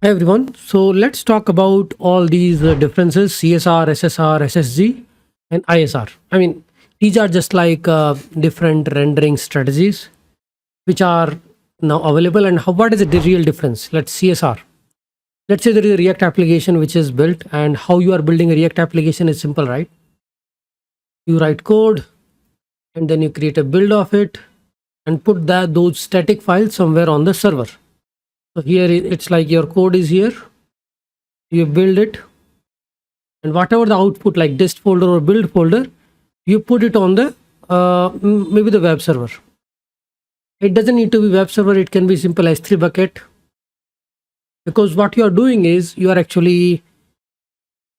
Hi everyone. So let's talk about all these differences: CSR, SSR, SSG, and ISR. These are just like different rendering strategies which are now available. And what is the real difference? Let's CSR. Let's say there is a React application which is built, and how you are building a React application is simple, right? You write code, and then you create a build of it, and put those static files somewhere on the server. So here it's like your code is here. You build it, and whatever the output like dist folder or build folder, you put it on the maybe the web server. It doesn't need to be web server, it can be simple S3 bucket, because what you are doing is you are actually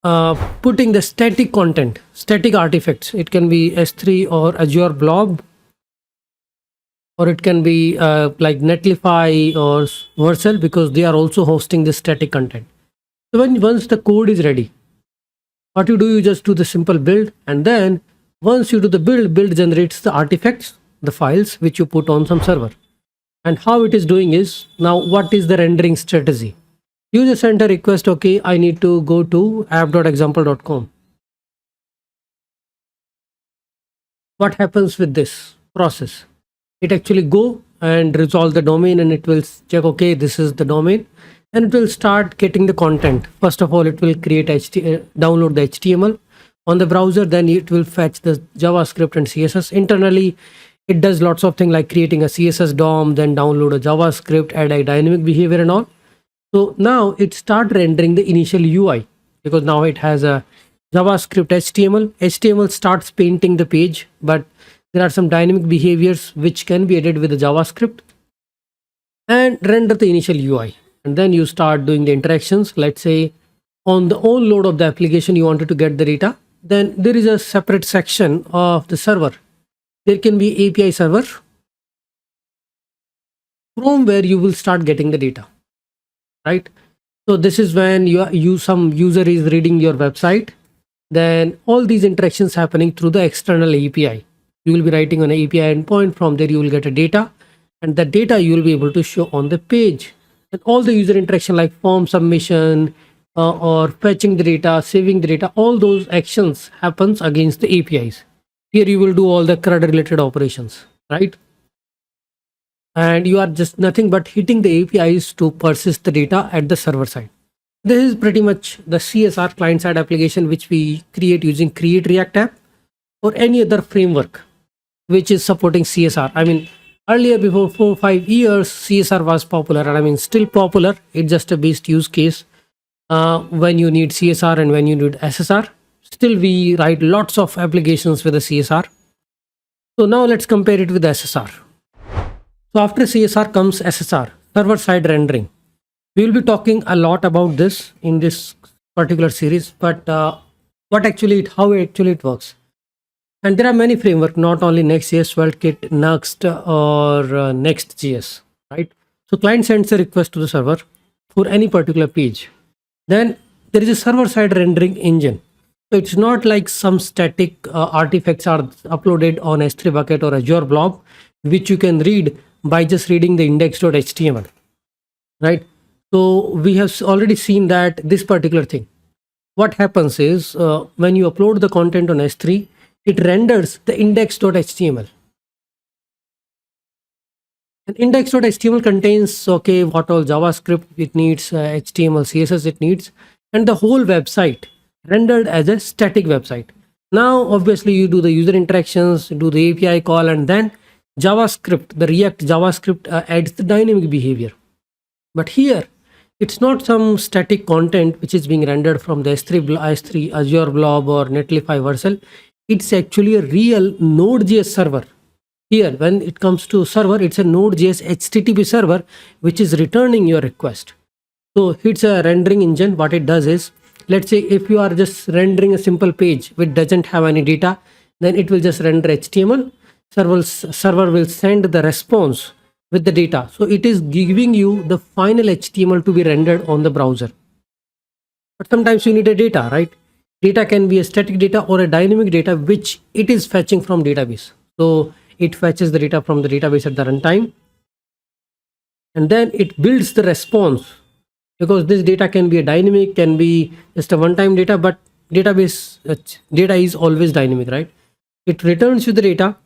putting the static content, static artifacts. It can be S3 or Azure Blob, or it can be like Netlify or Vercel, because they are also hosting the static content. So once the code is ready, what you do, you just do the simple build, and then once you do the build generates the artifacts, the files which you put on some server. And how it is doing is, now what is the rendering strategy? You just send a request, okay, I need to go to app.example.com. What happens with this process? It actually go and resolve the domain, and it will check, okay, this is the domain, and it will start getting the content. First of all, it will create download the HTML on the browser, then it will fetch the JavaScript and CSS. Internally, it does lots of things like creating a CSS DOM, then download a JavaScript, add a dynamic behavior and all. So now it start rendering the initial UI, because now it has a JavaScript HTML starts painting the page, but there are some dynamic behaviors which can be added with the JavaScript, and render the initial UI. And then you start doing the interactions. Let's say on the own load of the application, you wanted to get the data. Then there is a separate section of the server. There can be API server from where you will start getting the data, right? So this is when some user is reading your website. Then all these interactions happening through the external API. You will be writing on an API endpoint. From there, you will get a data, and the data you will be able to show on the page. And all the user interaction like form submission or fetching the data, saving the data, all those actions happens against the APIs. Here you will do all the CRUD related operations, right? And you are just nothing but hitting the APIs to persist the data at the server side. This is pretty much the CSR client side application which we create using Create React App or any other framework which is supporting CSR. Earlier, before 4 or 5 years, CSR was popular, and still popular. It's just a best use case when you need CSR and when you need SSR. Still, we write lots of applications with the CSR. So now let's compare it with SSR. So after CSR comes SSR, server side rendering. We will be talking a lot about this in this particular series, but how actually it works. And there are many frameworks, not only Next.js, WorldKit, Next, or Next.js, right? So client sends a request to the server for any particular page. Then there is a server-side rendering engine. So it's not like some static artifacts are uploaded on S3 bucket or Azure Blob, which you can read by just reading the index.html, right? So we have already seen that this particular thing. What happens is when you upload the content on S3, it renders the index.html. And index.html contains, okay, what all JavaScript it needs, HTML, CSS it needs, and the whole website rendered as a static website. Now, obviously, you do the user interactions, do the API call, and then JavaScript, the React JavaScript adds the dynamic behavior. But here, it's not some static content which is being rendered from the S3 Azure Blob or Netlify Vercel. It's actually a real Node.js server. Here, when it comes to server, it's a Node.js HTTP server which is returning your request. So it's a rendering engine. What it does is, let's say if you are just rendering a simple page which doesn't have any data, then it will just render HTML. Server will send the response with the data. So it is giving you the final HTML to be rendered on the browser. But sometimes you need a data, right? Data can be a static data or a dynamic data which it is fetching from database. So it fetches the data from the database at the runtime, and then it builds the response because this data can be a dynamic, can be just a one-time data, but database data is always dynamic, right? It returns you the data,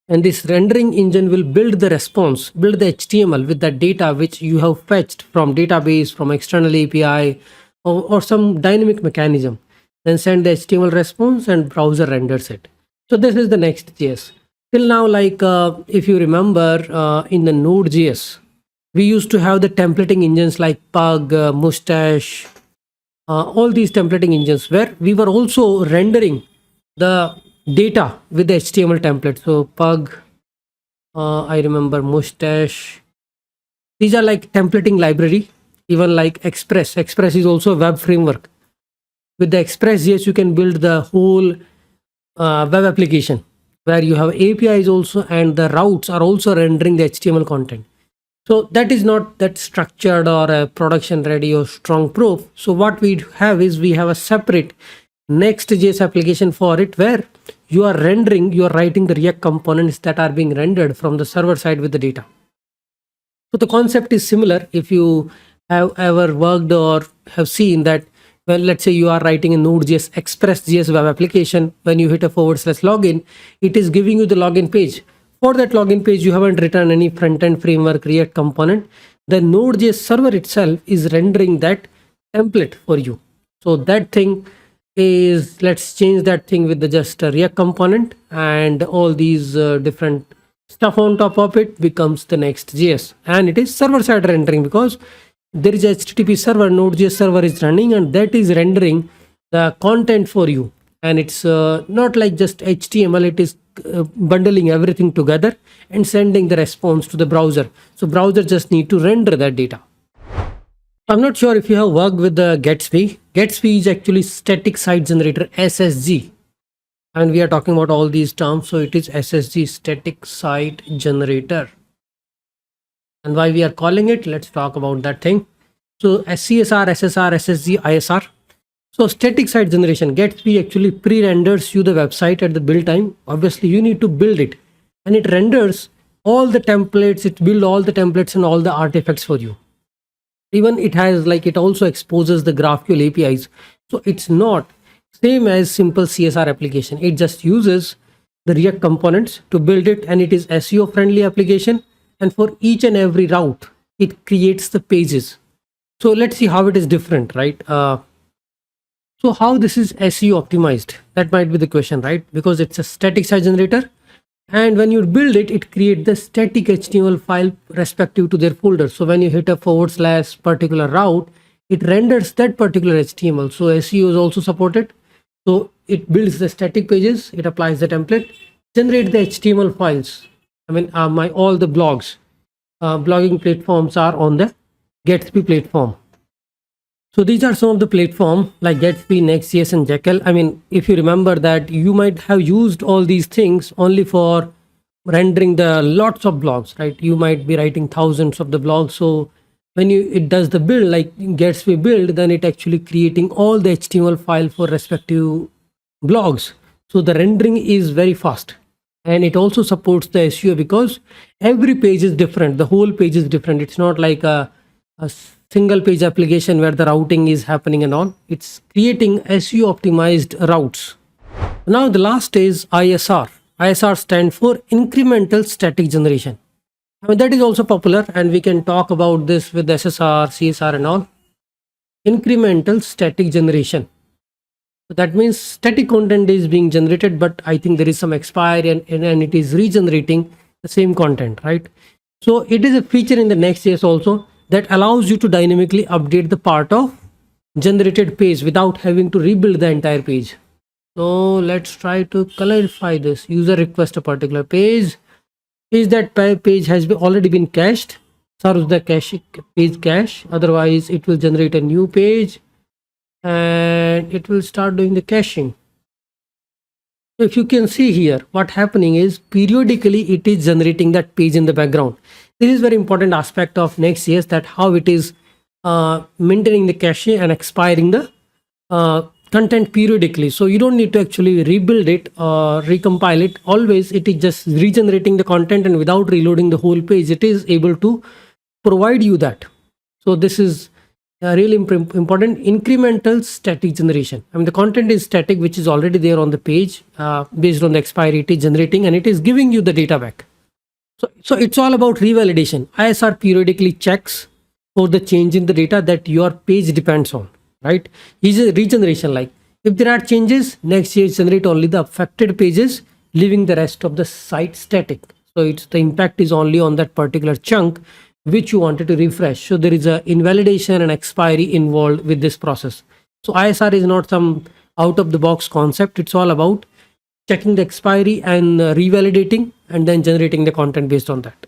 and this rendering engine will build the response, build the HTML with that data which you have fetched from database, from external API, or some dynamic mechanism. Then send the HTML response and browser renders it. So this is the Next.js. Till now, like if you remember in the Node.js, we used to have the templating engines like Pug, Mustache, all these templating engines where we were also rendering the data with the HTML template. So Pug, I remember Mustache. These are like templating library. Even like Express. Express is also a web framework. With the Express.js, you can build the whole web application where you have APIs also, and the routes are also rendering the HTML content. So that is not that structured or a production ready or strong proof. So what we have is we have a separate Next.js application for it, where you are writing the React components that are being rendered from the server side with the data. So the concept is similar. If you have ever worked or have seen that, well, let's say you are writing a Node.js Express.js web application, when you hit a / login, it is giving you the login page. For that login page, you haven't written any front-end framework React component. The Node.js server itself is rendering that template for you. So that thing is, let's change that thing with the just a React component, and all these different stuff on top of it becomes the Next.js, and it is server-side rendering because there is a HTTP server, Node.js server is running, and that is rendering the content for you. And it's not like just HTML, it is bundling everything together and sending the response to the browser. So browser just need to render that data. I'm not sure if you have worked with the Gatsby. Gatsby is actually static site generator, SSG. And we are talking about all these terms. So it is SSG, static site generator. And why we are calling it, let's talk about that thing. So CSR, SSR, SSG, ISR. So static site generation, Gatsby actually pre-renders you the website at the build time. Obviously you need to build it, and it renders all the templates, it builds all the templates and all the artifacts for you. Even it has like, it also exposes the GraphQL APIs. So it's not same as simple CSR application. It just uses the React components to build it, and it is SEO friendly application. And for each and every route, it creates the pages. So let's see how it is different, right? So how this is SEO optimized? That might be the question, right? Because it's a static site generator, and when you build it, it creates the static HTML file respective to their folder. So when you hit a / particular route, it renders that particular HTML. So SEO is also supported. So it builds the static pages, it applies the template, generate the HTML files. I mean, all the blogs, blogging platforms are on the Gatsby platform. So these are some of the platform like Gatsby, Next.js, and Jekyll. I mean, if you remember that you might have used all these things only for rendering the lots of blogs, right? You might be writing thousands of the blogs. So when it does the build, like Gatsby build, then it actually creating all the HTML file for respective blogs. So the rendering is very fast, and it also supports the SEO because every page is different. The whole page is different. It's not like a single page application where the routing is happening and all. It's creating SEO optimized routes. Now the last is ISR. ISR stands for incremental static generation. I mean, that is also popular, and we can talk about this with SSR, CSR and all. Incremental static generation. So that means static content is being generated, but I think there is some expiry, and it is regenerating the same content, right? So it is a feature in the Next.js also that allows you to dynamically update the part of generated page without having to rebuild the entire page. So let's try to clarify this. User requests a particular page. Is that page has already been cached? Serves the page cache. Otherwise, it will generate a new page, and it will start doing the caching. If you can see here, what happening is periodically it is generating that page in the background. This is very important aspect of Next.js, that how it is maintaining the cache and expiring the content periodically. So you don't need to actually rebuild it or recompile it. Always it is just regenerating the content, and without reloading the whole page, it is able to provide you that. So this is really important, incremental static generation. I mean, the content is static, which is already there on the page based on the expiry it is generating, and it is giving you the data back. So it's all about revalidation. ISR periodically checks for the change in the data that your page depends on, right? Is a regeneration, like if there are changes, next year generate only the affected pages, leaving the rest of the site static. So it's the impact is only on that particular chunk which you wanted to refresh. So there is a invalidation and expiry involved with this process. So ISR is not some out of the box concept. It's all about checking the expiry and revalidating and then generating the content based on that.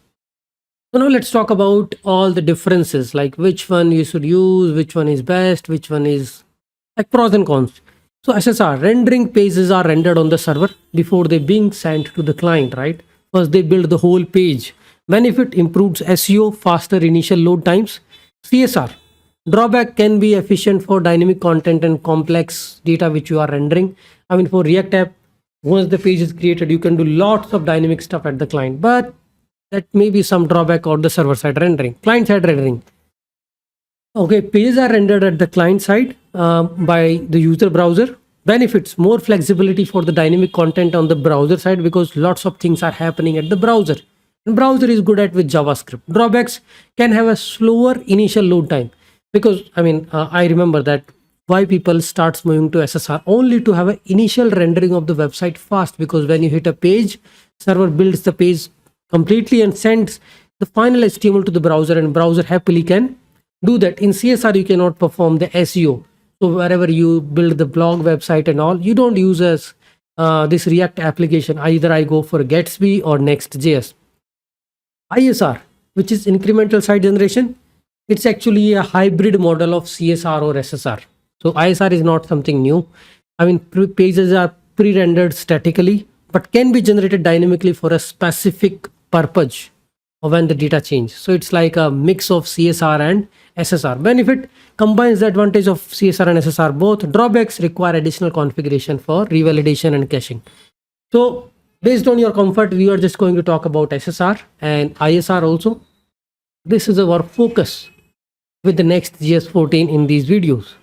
So now let's talk about all the differences, like which one you should use, which one is best, which one is like pros and cons. So SSR, rendering pages are rendered on the server before they being sent to the client, right? First they build the whole page. Benefit, improves SEO, faster initial load times. CSR, drawback, can be efficient for dynamic content and complex data which you are rendering. I mean, for React app, once the page is created, you can do lots of dynamic stuff at the client, but that may be some drawback on the server side rendering. Client side rendering, okay, pages are rendered at the client side by the user browser. Benefits, more flexibility for the dynamic content on the browser side because lots of things are happening at the browser, and browser is good at with JavaScript. Drawbacks, can have a slower initial load time because I mean I remember that why people starts moving to SSR only to have an initial rendering of the website fast, because when you hit a page, server builds the page completely and sends the final HTML to the browser, and browser happily can do that. In CSR you cannot perform the SEO. So wherever you build the blog website and all, you don't use as this React application. Either I go for Gatsby or Next.js. ISR, which is incremental site generation, it's actually a hybrid model of CSR or SSR. So ISR is not something new. I mean, pages are pre-rendered statically, but can be generated dynamically for a specific purpose or when the data change. So it's like a mix of CSR and SSR. Benefit, combines the advantage of CSR and SSR both. Drawbacks, require additional configuration for revalidation and caching. So based on your comfort, we are just going to talk about SSR and ISR also. This is our focus with the Next.js 14 in these videos.